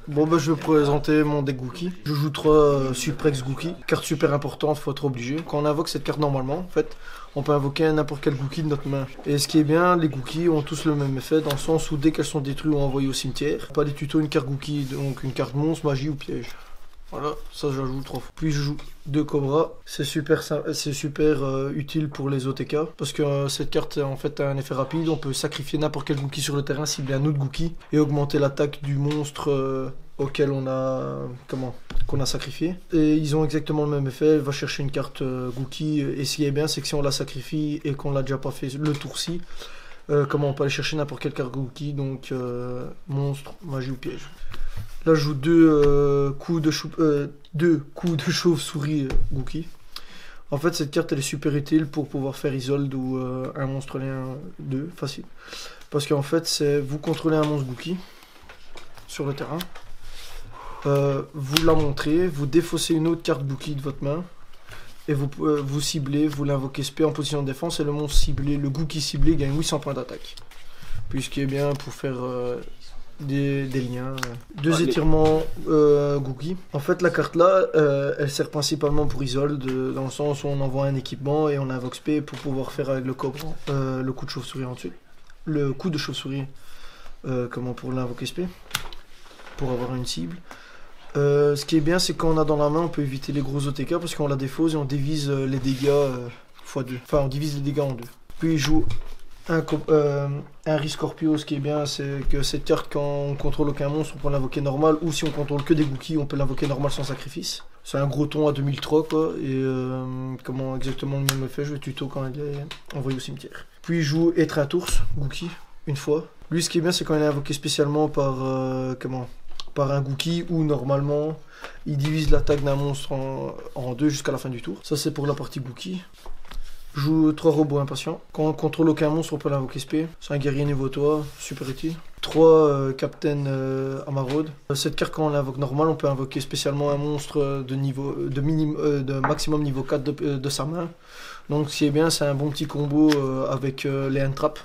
Bon bah je vais présenter mon deck Gookie. Je joue 3 Suprex Gookie, carte super importante, faut être obligé. Quand on invoque cette carte normalement, en fait, on peut invoquer n'importe quel Gookie de notre main. Et ce qui est bien, les Gookies ont tous le même effet, dans le sens où dès qu'elles sont détruites ou envoyées au cimetière, pas des tutos, une carte Gookie, donc une carte monstre, magie ou piège. Voilà, ça j'ajoute 3 fois. Puis je joue 2 Cobra, c'est super utile pour les OTK, parce que cette carte en fait a un effet rapide, on peut sacrifier n'importe quel Gookie sur le terrain, cibler un autre Gookie, et augmenter l'attaque du monstre auquel qu'on a sacrifié. Et ils ont exactement le même effet, elle va chercher une carte Gookie, et ce qui est bien c'est que si on la sacrifie et qu'on l'a déjà pas fait le tour-ci, on peut aller chercher n'importe quelle carte Gookie, donc monstre, magie ou piège. Là, je joue 2 coups de chauve-souris Gookie. En fait, cette carte, elle est super utile pour pouvoir faire Isolde ou un monstre lien 2, facile. Parce qu'en fait, vous contrôlez un monstre Gookie sur le terrain. Vous la montrez, vous défaussez une autre carte Gookie de votre main. Et vous ciblez, vous l'invoquez SP en position de défense. Et le monstre ciblé, le Gookie ciblé gagne 800 points d'attaque. Puis ce qui est bien pour faire... des liens, 2 étirements Gookie. En fait la carte là elle sert principalement pour Isolde, dans le sens où on envoie un équipement et on invoque SP pour pouvoir faire avec le Cobra le coup de chauve-souris ensuite. Le coup de chauve-souris pour l'invoquer SP, pour avoir une cible. Ce qui est bien c'est quand on a dans la main on peut éviter les gros OTK parce qu'on la défausse et on divise les dégâts x2. Enfin on divise les dégâts en 2. Puis il joue un Riz Scorpio. Ce qui est bien c'est que cette carte quand on contrôle aucun monstre on peut l'invoquer normal, ou si on contrôle que des Gookies on peut l'invoquer normal sans sacrifice. C'est un gros ton à 2003 quoi, et exactement le même effet, je vais tuto quand il est envoyé au cimetière. Puis il joue Étreinte Ours Gookie une fois. Lui ce qui est bien c'est quand il est invoqué spécialement par un Gookie, ou normalement il divise l'attaque d'un monstre en 2 jusqu'à la fin du tour. Ça c'est pour la partie Gookie. Je joue 3 robots impatients. Quand on contrôle aucun monstre, on peut l'invoquer SP. C'est un guerrier niveau 3, super utile. 3 Captain Amarode. Cette carte, quand on l'invoque normal, on peut invoquer spécialement un monstre de maximum niveau 4 de sa main. Donc ce qui est bien, c'est un bon petit combo avec les Entrap.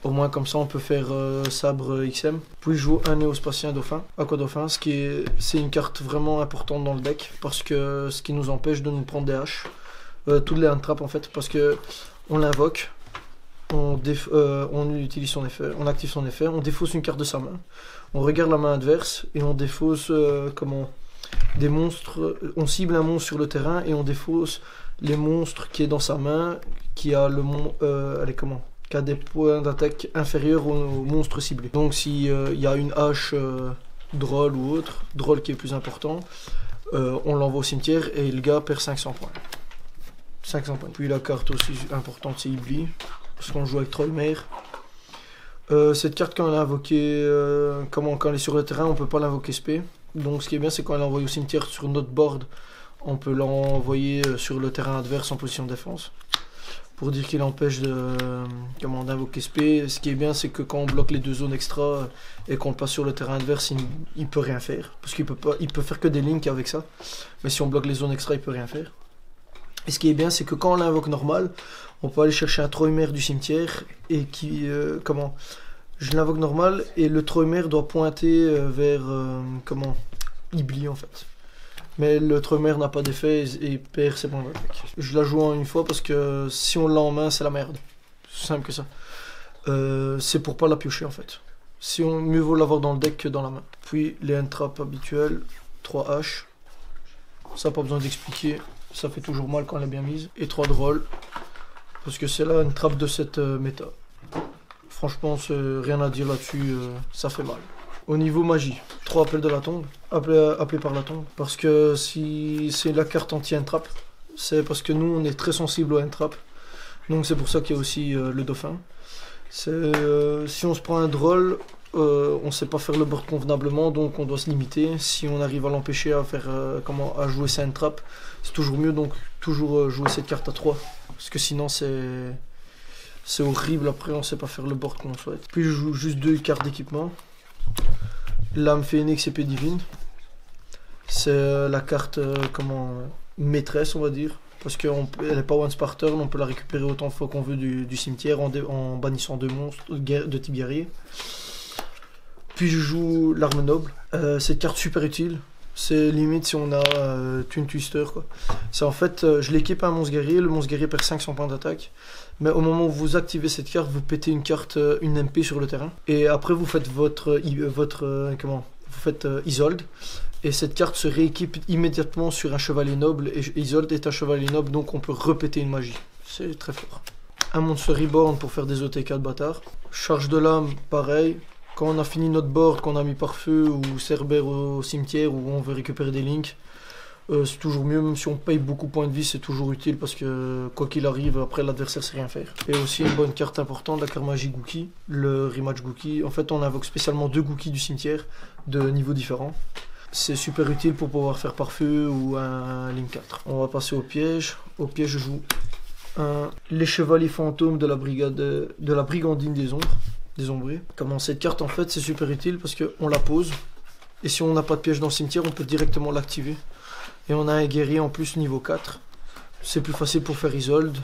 Au moins comme ça on peut faire sabre XM. Puis je joue un néospatien dauphin, Aquadauphin, c'est une carte vraiment importante dans le deck, parce que ce qui nous empêche de nous prendre des haches. Toutes les Entrap en fait, parce que on l'invoque, on utilise son effet, on active son effet, on défausse une carte de sa main, on regarde la main adverse et on défausse des monstres, on cible un monstre sur le terrain et on défausse les monstres qui est dans sa main, qui a qui a des points d'attaque inférieurs au monstre ciblé. Donc si y a une hache drôle ou autre, drôle qui est plus important, on l'envoie au cimetière et le gars perd 500 points. 500 points. Puis la carte aussi importante c'est Ibli, parce qu'on joue avec Trollmare. Cette carte quand elle est invoquée, quand elle est sur le terrain on peut pas l'invoquer SP. Donc ce qui est bien c'est quand elle est envoyée au cimetière sur notre board, on peut l'envoyer sur le terrain adverse en position de défense. Pour dire qu'il empêche d'invoquer SP. Ce qui est bien c'est que quand on bloque les 2 zones extra et qu'on le passe sur le terrain adverse, il peut rien faire. Parce qu'il peut faire que des links avec ça. Mais si on bloque les zones extra il peut rien faire. Et ce qui est bien, c'est que quand on l'invoque normal, on peut aller chercher un Trollmare du cimetière et je l'invoque normal et le Trollmare doit pointer vers Ibli en fait. Mais le Trollmare n'a pas d'effet et perd ses points d'attaque. Je la joue en une fois parce que si on l'a en main, c'est la merde. C'est simple que ça. C'est pour pas la piocher en fait. Mieux vaut l'avoir dans le deck que dans la main. Puis les Entrap habituels, 3 haches. Ça pas besoin d'expliquer. Ça fait toujours mal quand elle est bien mise. Et 3 drôles. Parce que c'est là une trappe de cette méta. Franchement, rien à dire là-dessus. Ça fait mal. Au niveau magie, 3 appels de la tombe. Appelés par la tombe. Parce que si c'est la carte anti-entrap, c'est parce que nous, on est très sensible aux entrap. Donc c'est pour ça qu'il y a aussi le dauphin. Si on se prend un drôle, on ne sait pas faire le board convenablement, donc on doit se limiter. Si on arrive à l'empêcher à faire à jouer sa entrap, c'est toujours mieux, donc toujours jouer cette carte à 3. Parce que sinon c'est horrible, après on ne sait pas faire le board qu'on souhaite. Puis je joue juste 2 cartes d'équipement. Lame Phénix, épée divine. C'est la carte maîtresse on va dire. parce qu'elle n'est pas once par turn, on peut la récupérer autant de fois qu'on veut du cimetière en bannissant 2 monstres de type guerrier. Puis je joue l'arme noble, cette carte super utile. C'est limite si on a Twin Twister quoi. C'est en fait, je l'équipe à un monstre guerrier, le monstre guerrier perd 500 points d'attaque. Mais au moment où vous activez cette carte, vous pétez une carte, une MP sur le terrain. Et après vous faites votre Isolde. Et cette carte se rééquipe immédiatement sur un chevalier noble. Et Isolde est un chevalier noble, donc on peut répéter une magie. C'est très fort. Un monstre reborn pour faire des OTK de bâtard. Charge de l'âme, pareil. Quand on a fini notre board, qu'on a mis par feu ou Cerbère au cimetière où on veut récupérer des links, c'est toujours mieux, même si on paye beaucoup de points de vie, c'est toujours utile parce que quoi qu'il arrive, après l'adversaire sait rien faire. Et aussi une bonne carte importante, la Karmagie Gookie, le Rematch Gookie. En fait, on invoque spécialement 2 Gookies du cimetière de niveaux différents. C'est super utile pour pouvoir faire par feu ou un Link 4. On va passer au piège. Au piège, je joue les chevaliers fantômes de la brigandine des ombres. Des ombrés. Comment cette carte en fait c'est super utile parce qu'on la pose et si on n'a pas de piège dans le cimetière on peut directement l'activer et on a un guerrier en plus niveau 4. C'est plus facile pour faire Isolde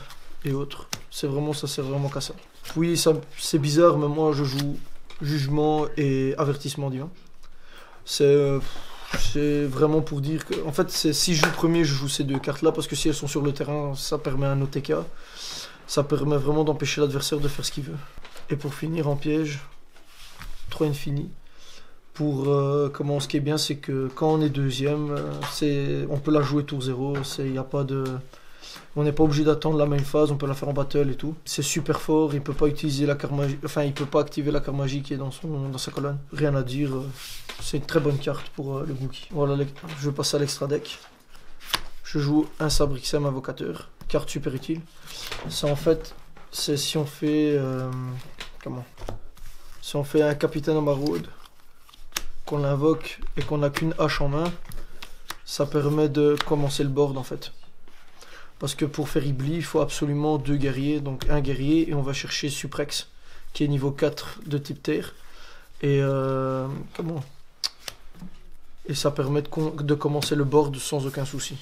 et autres. C'est vraiment ça, c'est vraiment qu'à ça. Oui ça c'est bizarre mais moi je joue jugement et avertissement divin. C'est vraiment pour dire que en fait si je joue premier je joue ces 2 cartes là parce que si elles sont sur le terrain ça permet un OTK. Ça permet vraiment d'empêcher l'adversaire de faire ce qu'il veut. Et pour finir en piège, 3 infini. Pour ce qui est bien, c'est que quand on est deuxième, on peut la jouer tour 0. On n'est pas obligé d'attendre la main phase, on peut la faire en battle et tout. C'est super fort, il peut pas utiliser la carte magie, enfin il peut pas activer la carte magie qui est dans sa colonne. Rien à dire, c'est une très bonne carte pour le Gookie. Voilà, je passe à l'extra deck. Je joue un Sabrixem Invocateur, carte super utile. C'est en fait, c'est si on fait si on fait un capitaine en maraude, qu'on l'invoque et qu'on n'a qu'une hache en main, ça permet de commencer le board en fait. Parce que pour faire Ibli, il faut absolument 2 guerriers, donc un guerrier et on va chercher Suprex, qui est niveau 4 de type terre. Et et ça permet de commencer le board sans aucun souci.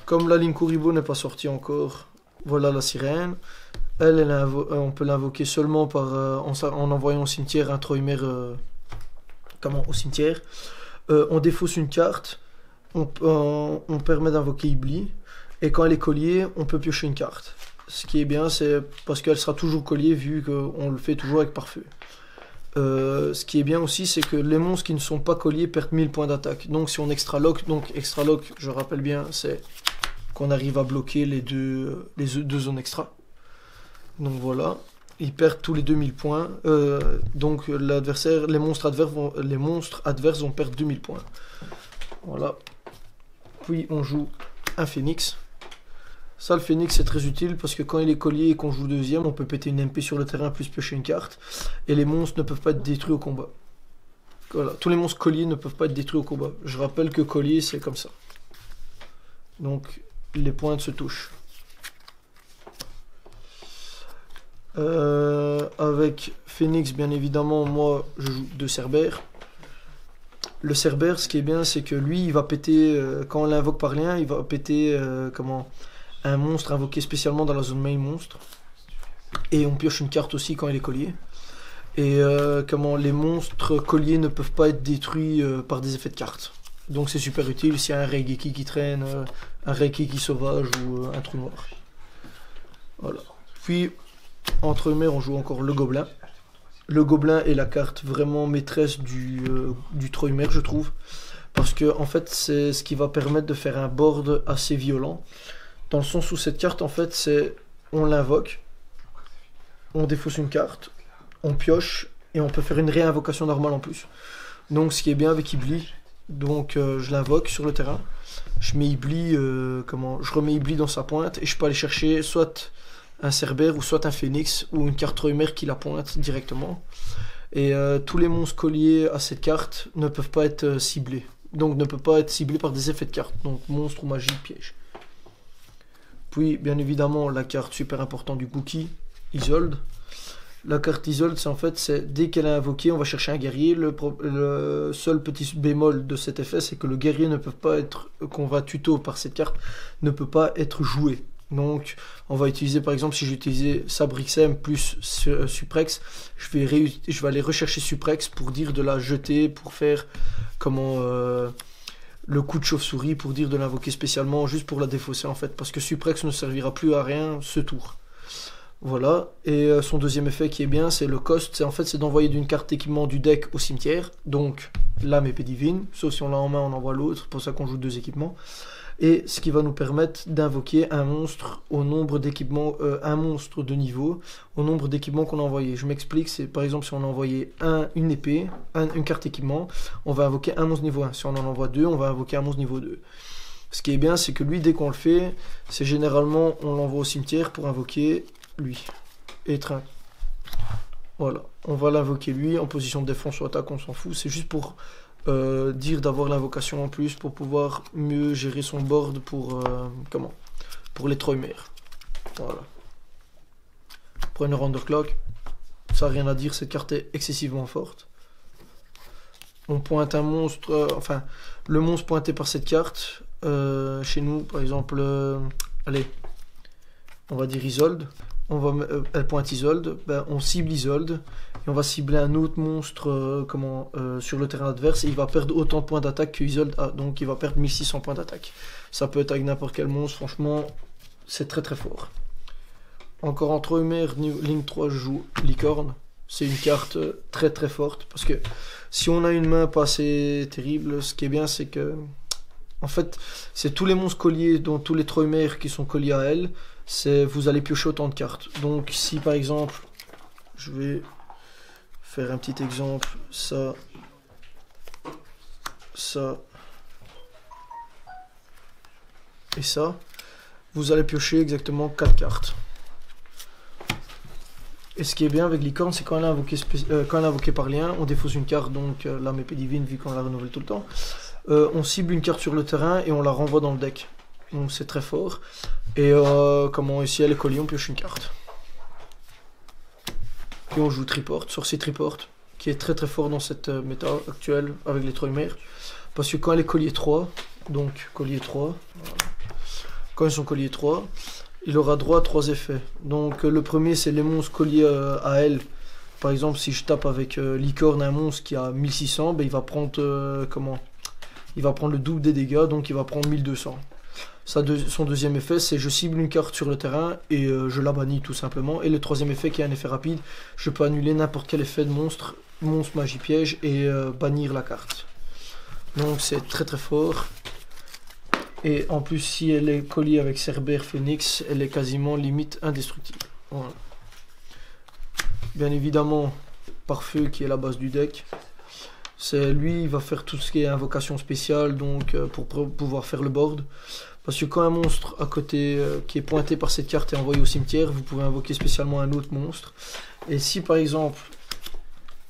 Comme la Linkuriboh n'est pas sortie encore, voilà la sirène. On peut l'invoquer seulement en envoyant au cimetière un Troimer au cimetière. On défausse une carte, on permet d'invoquer Ibli. Et quand elle est collier, on peut piocher une carte. Ce qui est bien, c'est parce qu'elle sera toujours collier vu qu'on le fait toujours avec pare-feu. Ce qui est bien aussi, c'est que les monstres qui ne sont pas colliers perdent 1000 points d'attaque. Donc si on extra-lock, je rappelle bien, c'est qu'on arrive à bloquer les deux zones extra. Donc voilà, ils perdent tous les 2000 points. Donc les monstres adverses vont perdre 2000 points. Voilà. Puis on joue un phénix. Ça, le phénix, c'est très utile parce que quand il est collier et qu'on joue deuxième, on peut péter une MP sur le terrain plus piocher une carte. Et les monstres ne peuvent pas être détruits au combat. Voilà, tous les monstres colliers ne peuvent pas être détruits au combat. Je rappelle que collier, c'est comme ça. Donc, les pointes se touchent. Avec Phoenix, bien évidemment, moi, je joue 2 Cerbères. Le Cerbère, ce qui est bien, c'est que lui, il va péter, quand on l'invoque par lien, il va péter un monstre invoqué spécialement dans la zone main monstre. Et on pioche une carte aussi quand il est collier. Et les monstres colliers ne peuvent pas être détruits par des effets de cartes. Donc c'est super utile s'il y a un Reigeki qui traîne, un Reigeki sauvage ou un trou noir. Voilà. Puis, entre mers, on joue encore le Gobelin. Le Gobelin est la carte vraiment maîtresse du Troimer, je trouve. Parce que en fait, c'est ce qui va permettre de faire un board assez violent. Dans le sens où cette carte, en fait, c'est on l'invoque, on défausse une carte, on pioche, et on peut faire une réinvocation normale en plus. Donc ce qui est bien avec Ibli, donc je l'invoque sur le terrain, je mets Ibli, je remets Ibli dans sa pointe, et je peux aller chercher soit un Cerbère, ou soit un Phénix, ou une carte Troimer qui la pointe directement. Et tous les monstres colliés à cette carte ne peuvent pas être ciblés. Donc ne peuvent pas être ciblés par des effets de carte, donc monstre ou magie, piège. Puis bien évidemment la carte super importante du Gookie, Isolde. La carte Isolde, c'est en fait, c'est dès qu'elle est invoquée, on va chercher un guerrier. Le seul petit bémol de cet effet, c'est que le guerrier ne peut pas être, qu'on va tuto par cette carte, ne peut pas être joué. Donc, on va utiliser, par exemple, si j'utilisais Sabrixem plus Suprex, je vais aller rechercher Suprex pour dire de la jeter, pour faire comment le coup de chauve-souris, pour dire de l'invoquer spécialement, juste pour la défausser en fait, parce que Suprex ne servira plus à rien ce tour. Voilà, et son deuxième effet qui est bien, c'est le cost, c'est en fait c'est d'envoyer d'une carte d'équipement du deck au cimetière, donc l'âme épée divine, sauf si on l'a en main, on envoie l'autre, c'est pour ça qu'on joue 2 équipements. Et ce qui va nous permettre d'invoquer un monstre au nombre d'équipements, un monstre de niveau au nombre d'équipements qu'on a envoyé. Je m'explique, c'est par exemple si on a envoyé une épée, une carte équipement, on va invoquer un monstre niveau 1. Si on en envoie 2, on va invoquer un monstre niveau 2. Ce qui est bien, c'est que lui, dès qu'on le fait, c'est généralement on l'envoie au cimetière pour invoquer lui. Étreint. Voilà, on va l'invoquer lui en position de défense ou attaque, on s'en fout, c'est juste pour dire d'avoir l'invocation en plus pour pouvoir mieux gérer son board pour pour les Troymer. Voilà. Prenez Underclock, ça n'a rien à dire, cette carte est excessivement forte. On pointe un monstre, enfin le monstre pointé par cette carte, chez nous par exemple, allez, on va dire Isolde. Elle pointe Isolde, ben, on cible Isolde et on va cibler un autre monstre sur le terrain adverse et il va perdre autant de points d'attaque que Isolde a, donc il va perdre 1600 points d'attaque. Ça peut être avec n'importe quel monstre, franchement c'est très très fort. Encore en Troymer, ligne 3 je joue Licorne, c'est une carte très très forte parce que si on a une main pas assez terrible, ce qui est bien c'est que en fait c'est tous les monstres colliers dont tous les Troymer qui sont colliés à elle. Vous allez piocher autant de cartes. Donc si par exemple, je vais faire un petit exemple, ça, et ça, vous allez piocher exactement 4 cartes. Et ce qui est bien avec Licorne, c'est quand elle est invoquée par lien, on défausse une carte, donc l'âme épée divine, vu qu'on la renouvelle tout le temps. On cible une carte sur le terrain et on la renvoie dans le deck. Donc c'est très fort. Et ici elle est collée, on pioche une carte. Puis on joue Triport, Sorcier Triport, qui est très très fort dans cette méta actuelle avec les Troymer. Parce que quand elle est collier 3, donc collier 3, voilà. Quand ils sont collier 3, il aura droit à 3 effets. Donc le premier c'est les monstres colliers à elle. Par exemple si je tape avec Licorne un monstre qui a 1600, ben, il va prendre il va prendre le double des dégâts, donc il va prendre 1200. Son deuxième effet, c'est je cible une carte sur le terrain et je la bannis tout simplement. Et le troisième effet, qui est un effet rapide, je peux annuler n'importe quel effet de monstre magie piège et bannir la carte. Donc c'est très très fort. Et en plus, si elle est colliée avec Cerbère Phoenix, elle est quasiment limite indestructible. Voilà. Bien évidemment, Pare-Feu qui est la base du deck. Lui, il va faire tout ce qui est invocation spéciale, donc pour pouvoir faire le board. Parce que quand un monstre à côté qui est pointé par cette carte est envoyé au cimetière, vous pouvez invoquer spécialement un autre monstre. Et si par exemple,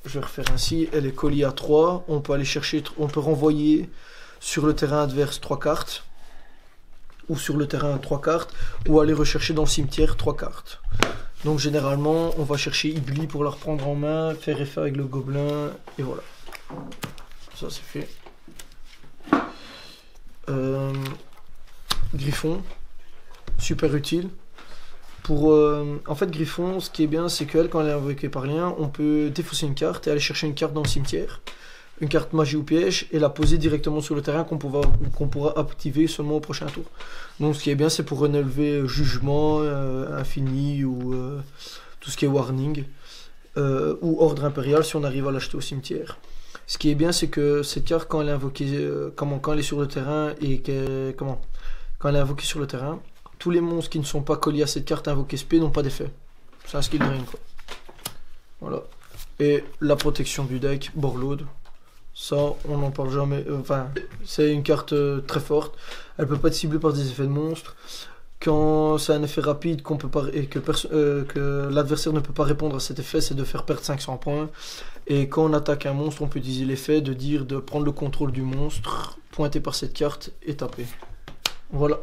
je vais refaire ainsi, elle est colliée à 3, on peut aller chercher, on peut renvoyer sur le terrain adverse 3 cartes, ou sur le terrain 3 cartes, ou aller rechercher dans le cimetière 3 cartes. Donc généralement, on va chercher Ibli pour la reprendre en main, faire effet avec le gobelin, et voilà. Ça c'est fait. Griffon, super utile. En fait, Griffon, ce qui est bien, c'est qu'elle, quand elle est invoquée par lien, on peut défausser une carte et aller chercher une carte dans le cimetière, une carte magie ou piège, et la poser directement sur le terrain qu'on pourra activer seulement au prochain tour. Donc, ce qui est bien, c'est pour relever jugement, infini ou tout ce qui est warning, ou ordre impérial si on arrive à l'acheter au cimetière. Ce qui est bien, c'est que cette carte, quand elle est invoquée, quand elle est sur le terrain et quand elle est invoquée sur le terrain, tous les monstres qui ne sont pas collés à cette carte invoquée SP n'ont pas d'effet. C'est un skill drain, quoi. Voilà. Et la protection du deck, Borload. Ça, on n'en parle jamais. Enfin, c'est une carte très forte. Elle peut pas être ciblée par des effets de monstres. Quand c'est un effet rapide qu'on peut pas, et que l'adversaire ne peut pas répondre à cet effet, c'est de faire perdre 500 points. Et quand on attaque un monstre, on peut utiliser l'effet de prendre le contrôle du monstre, pointé par cette carte et taper. Voilà.